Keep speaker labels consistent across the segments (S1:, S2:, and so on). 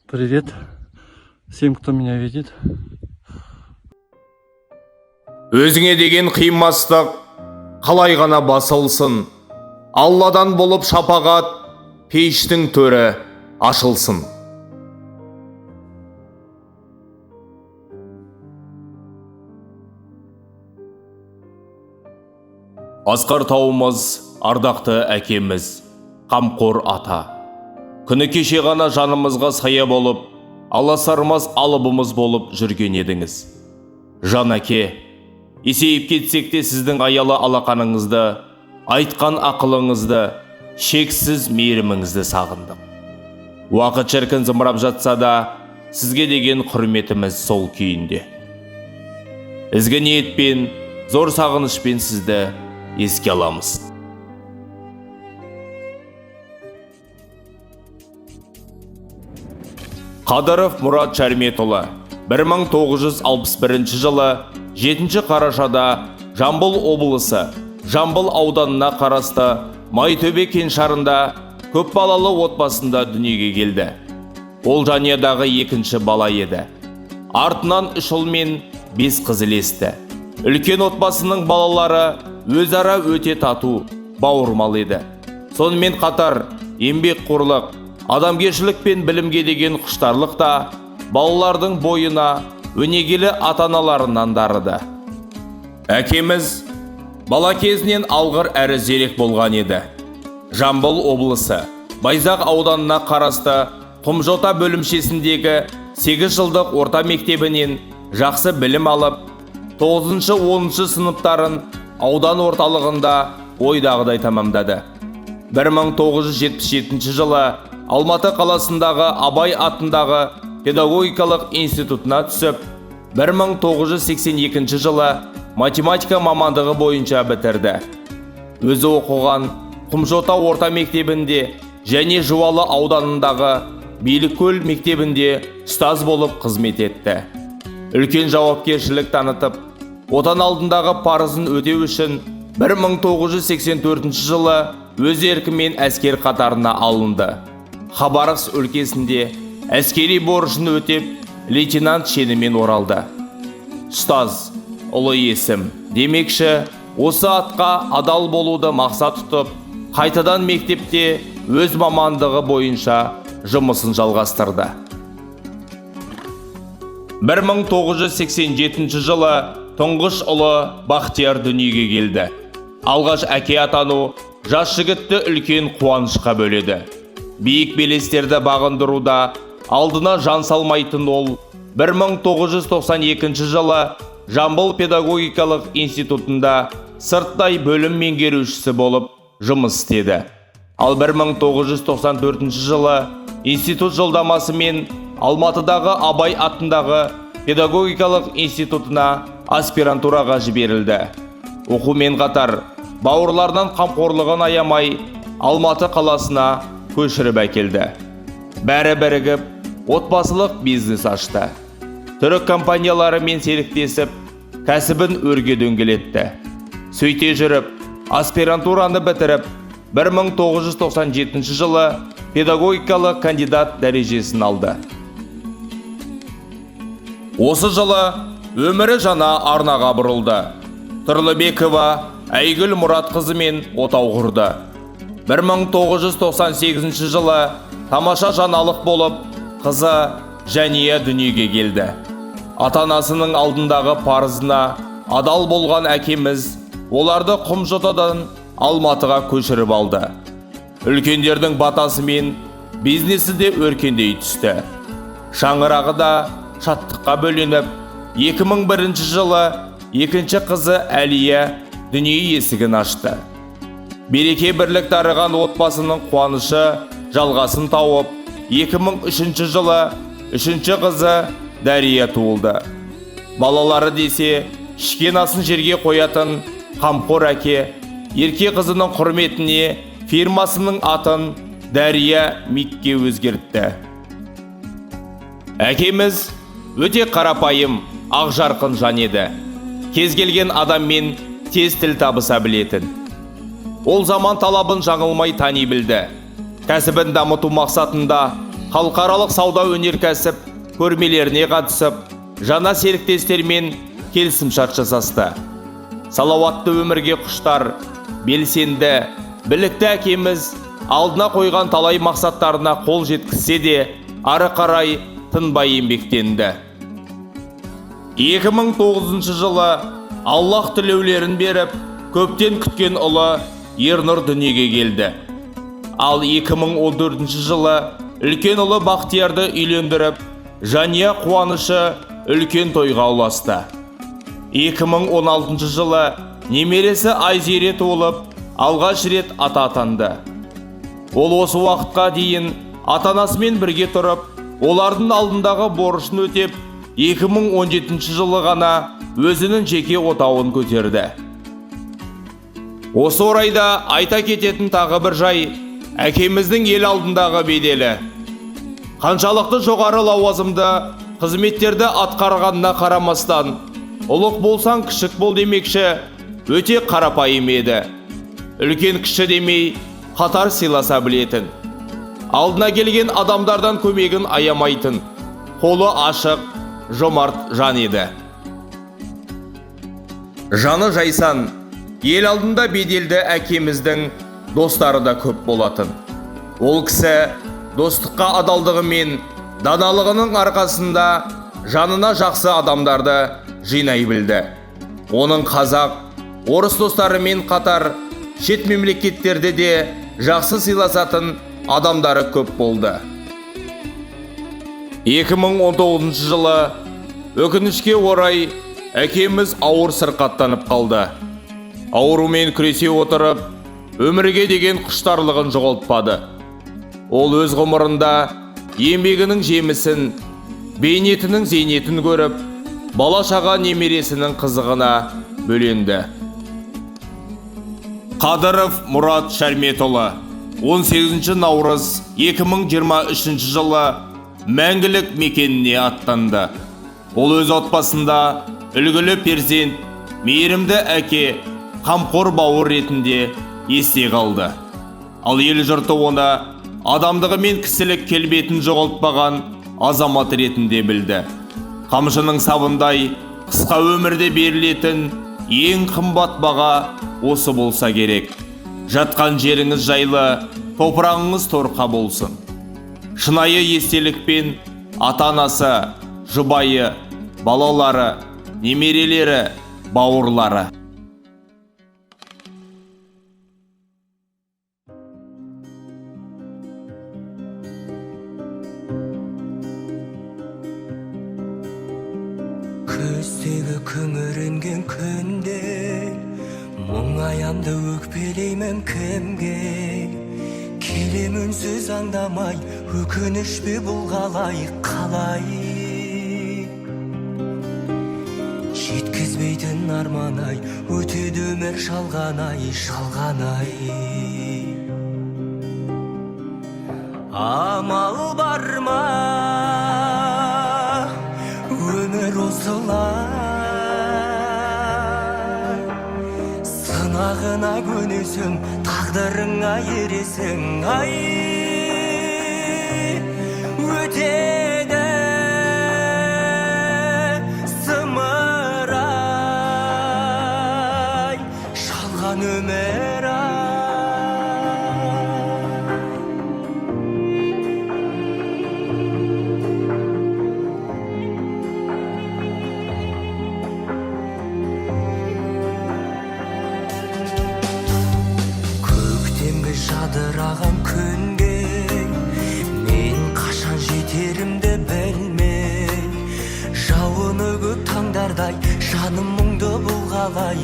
S1: Привет всем, кто меня видит.
S2: Өзіңе деген қимастық қалай ғана басылсын, Алладан болып шапағат, пештің төрі ашылсын. Асқар тауымыз, ардақты әкеміз, қамқор ата. Күні кеше ғана жанымызға сая болып, аласармас алыбымыз болып жүрген едіңіз. Жан әке, есейіп кетсек те сіздің аялы алақаныңызды, айтқан ақылыңызды, шексіз мейіріміңізді сағындық. Уақыт шіркін зымырап жатса да, сізге деген құрметіміз сол күйінде. Ізгі ниетпен, зор сағынышпен сізді еске аламыз. Қадыров Мұрат Шәрметұлы 1961 жылы 7 қарашада Жамбыл облысы Жамбыл ауданына қарасты Майтөбе кеңшарында көпбалалы отбасында дүниеге келді. Ол жанұядағы екінші бала еді. Артынан 3 ұл мен 5 қыз ілесті. Үлкен отбасының балалары өзара өте тату, бауырмал еді. Сонымен қатар еңбекқорлық, адамгершілік пен білімге деген құштарлық та балалардың бойына өнегелі ата-аналарынан дарыды. Әкеміз бала кезінен алғыр әрі зерек болған еді. Жамбыл облысы Байзақ ауданына қарасты Құмжота бөлімшесіндегі 8 жылдық орта мектебінен жақсы білім алып, 9-10 сыныптарын аудан орталығында ойдағыдай тамамдады. 1977 жылы Алматы қаласындағы Абай атындағы педагогикалық институтына түсіп, 1982 жылы математика мамандығы бойынша бітірді. Өзі оқыған Құмжота орта мектебінде және Жуалы ауданындағы Биліккөл мектебінде ұстаз болып қызмет етті. Үлкен жауапкершілік танытып, отан алдындағы парызын өтеу үшін 1984 жылы өз еркімен әскер қатарына алынды. Хабаровск өлкесінде әскери борышын өтеп, лейтенант шенімен оралды. Ұстаз, ұлы есім, демекші, осы атқа адал болуды мақсат тұтып, қайтадан мектепте өз мамандығы бойынша жұмысын жалғастырды. 1987 жылы тұңғыш ұлы Бақтияр дүниеге келді. Алғаш әке атану жас жігітті үлкен қуанышқа бөледі. Биік белестерді бағындыруда алдына жан салмайтын ол 1992 жылы Жамбыл педагогикалық институтында сырттай бөлім меңгерушісі болып жұмыс істеді. Ал 1994 жылы институт жолдамасымен Алматыдағы Абай атындағы педагогикалық институтына аспирантураға жіберілді. Оқумен қатар бауырлардан қамқорлығын аямай Алматы қаласына көшіріп әкелді. Бәрі бірігіп, отбасылық бизнес ашты. Түрік компанияларымен серіктесіп, кәсібін өрге дөңгелетті. Сөйте жүріп, аспирантураны бітіріп, 1997 жылы педагогикалық кандидат дәрежесін алды. Осы жылы өмірі жаңа арнаға бұрылды. Тұрлыбекова Айгүл Мұратқызымен отау құрды. 1998 жылы тамаша жаңалық болып, қызы Жәния дүниеге келді. Ата-анасының алдындағы парызына адал болған әкеміз оларды Құмжотадан Алматыға көшіріп алды. Үлкендердің батасымен бизнесі де өркендей түсті. Шаңырағы да шаттыққа бөленіп, 2001 жылы екінші қызы Әлия дүние есігін ашты. Береке бірлік дарыған отбасының қуанышы жалғасын тауып, 2003 жылы үшінші қызы Дәрия туылды. Балалары десе, ішкен асын жерге қоятын қамқор әке, ерке қызының құрметіне фирмасының атын Дәрия Микке өзгертті. Әкеміз өте қарапайым, ақ жарқын жан еді. Кез келген адаммен тез тіл табыса білетін. Ол заман талабын жаңылмай тани білді. Кәсібін дамыту мақсатында халықаралық сауда өнеркәсіп көрмелеріне қатысып, жаңа серіктестермен келісімшарт жасасты. Салауатты өмірге құштар, белсенді, білікті әкеміз алдына қойған талай мақсаттарына қол жеткізсе де, ары қарай тынбай еңбектенді. 2009 жылы Аллах тілеулерін беріп, көптен күткен ұлы Ернұр дүниеге келді. Ал 2014 жылы үлкен ұлы Бақтиярды үйлендіріп, жанұя қуанышы үлкен тойға ұласты. 2016 жылы немересі Айзере туылып, алғаш рет ата атанды. Ол осы уақытқа дейін ата-анасымен бірге тұрып, олардың алдындағы борышын өтеп, 2017 жылы ғана өзінің жеке отауын көтерді. Осы орайда айта кететін тағы бір жай, әкеміздің ел алдындағы беделі. Қаншалықты жоғары лауазымды қызметтерді атқарғанына қарамастан, ұлық болсаң кішік бол демекші, өте қарапайым еді. Үлкен кіші демей, қатар сыйласа білетін. Алдына келген адамдардан көмегін аямайтын, қолы ашық, жомарт жан еді. Жаны жайсан, ел алдында беделді әкеміздің достары да көп болатын. Ол кісі достыққа адалдығы мен даналығының арқасында жанына жақсы адамдарды жинай білді. Оның қазақ, орыс достарымен қатар шет мемлекеттерде де жақсы сыйласатын адамдары көп болды. 2019 жылы өкінішке орай әкеміз ауыр сырқаттанып қалды. Аурумен күресе отырып, өмірге деген құштарлығын жоғалтпады. Ол өз ғұмырында еңбегінің жемісін, бейнетінің зейнетін көріп, бала-шаға немересінің қызығына бөленді. Қадыров Мұрат Шәрметұлы 18 наурыз 2023 жылы мәңгілік мекеніне аттанды. Ол өз отбасында үлгілі перзент, мейірімді әке, қамқор бауыр ретінде есте қалды. Ал ел жұрты оны адамдығы мен кісілік келбетін жоғалтпаған азамат ретінде білді. Қамшының сабындай қысқа өмірде берілетін ең қымбат баға осы болса керек. Жатқан жеріңіз жайлы, топырағыңыз торқа болсын. Шынайы естелікпен ата-анасы, жұбайы, балалары, немерелері, бауырлары.
S3: Көздегі күңіренген күнде мұңаямды өкпелеймін кімге? Келем үнсіз аңдамай, өкініш пе бұл қалай? Жеткізбейтін арман-ай, өтеді өмір шалған-ай. Амал бар ма? Өмір осылай, сынағына көнесің, тағдырыңа ересің. Ай, өтеді зымырай, шалған өмір ай. Жадыраған күнге мен қашан жетерімді білмей, жауыны көп таңдардай жаным мұңды бұл қалай?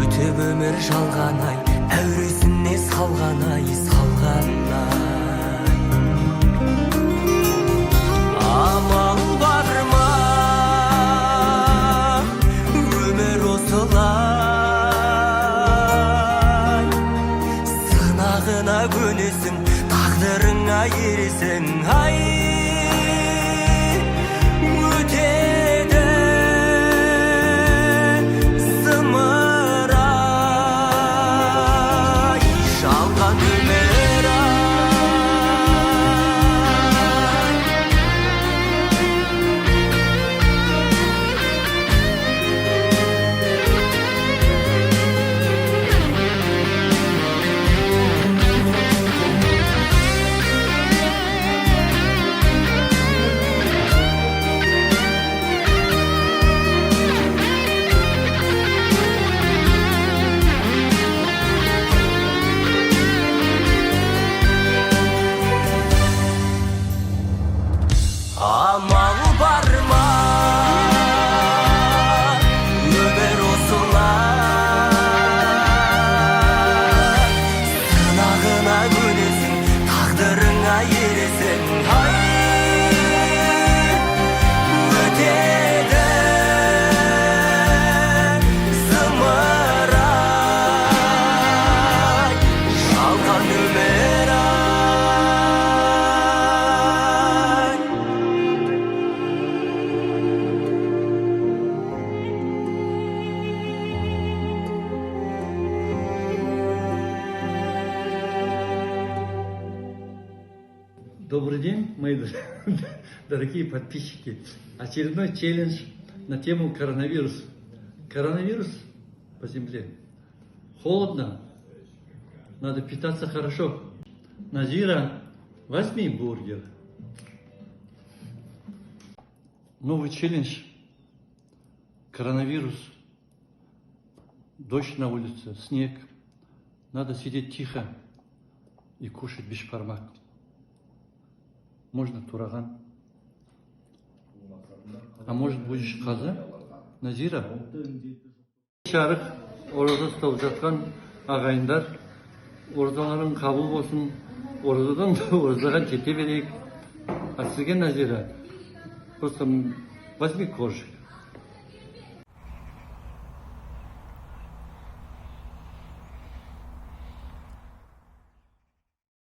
S3: Өтіп өмір жалған-ай, әуресіне салған-ай. Амал бар ма? Өмір осылай, сынағына көнесің, тағдырыңа ересің. Ай, өтеді зымырай, жалған өмір.
S1: Добрый день, мои дорогие подписчики. Очередной челлендж на тему коронавирус. Коронавирус по земле. Холодно. Надо питаться хорошо. Назира, возьми бургер. Новый челлендж. Коронавирус. Дождь на улице, снег. Надо сидеть тихо и кушать бешбармак. Можно тураган. А может будешь қаза? Назира? Шарық, ораза ұстап жатқан ағайындар, оразаларың қабыл болсын, оразадан оразаға жете берейік. А сізге, Назира, просто возьми коржик.